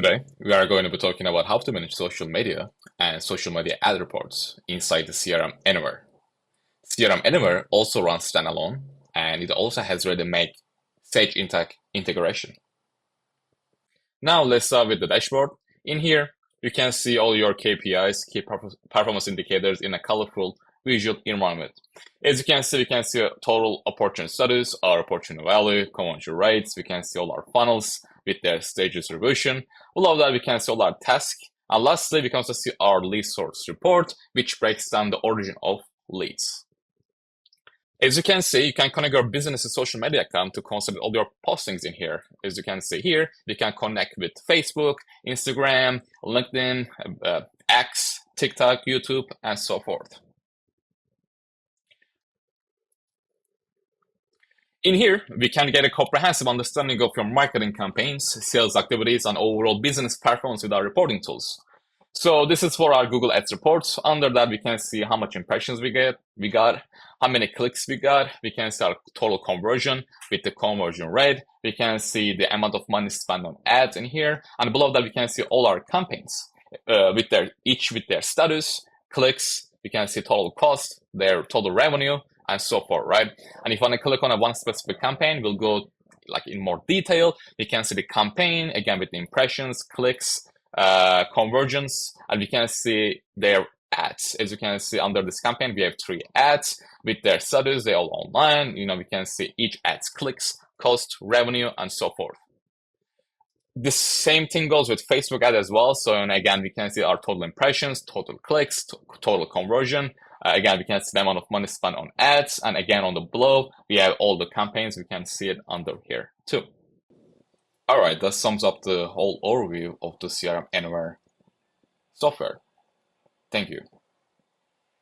Today, we are going to be talking about how to manage social media and social media ad reports inside the CRM AnyWare. CRM AnyWare also runs standalone, and it also has ready-made Sage Intacct integration. Now let's start with the dashboard. In here, you can see all your KPIs, key performance indicators in a colorful visual environment. As you can see, we can see a total opportunity status, our opportunity value, conversion rates. We can see all our funnels with their stage distribution. Below that, we can see all our tasks. And lastly, we can also see our lead source report, which breaks down the origin of leads. As you can see, you can connect your business's social media account to consolidate all your postings in here. As you can see here, you can connect with Facebook, Instagram, LinkedIn, X, TikTok, YouTube, and so forth. In here, we can get a comprehensive understanding of your marketing campaigns, sales activities, and overall business performance with our reporting tools. So this is for our Google Ads reports. Under that, we can see how much impressions we got, how many clicks we got. We can see our total conversion with the conversion rate. We can see the amount of money spent on ads in here. And below that, we can see all our campaigns with their status, clicks. We can see total cost, their total revenue, and so forth, right? And if I want to click on one specific campaign, we'll go like in more detail. We can see the campaign, again, with the impressions, clicks, conversions, and we can see their ads. As you can see under this campaign, we have 3 ads with their status. They're all online. We can see each ad's clicks, cost, revenue, and so forth. The same thing goes with Facebook ad as well. So and again, we can see our total impressions, total clicks, total conversion. Again, we can see the amount of money spent on ads. And again, on the below, we have all the campaigns. We can see it under here too. All right, that sums up the whole overview of the CRM AnyWare software. Thank you.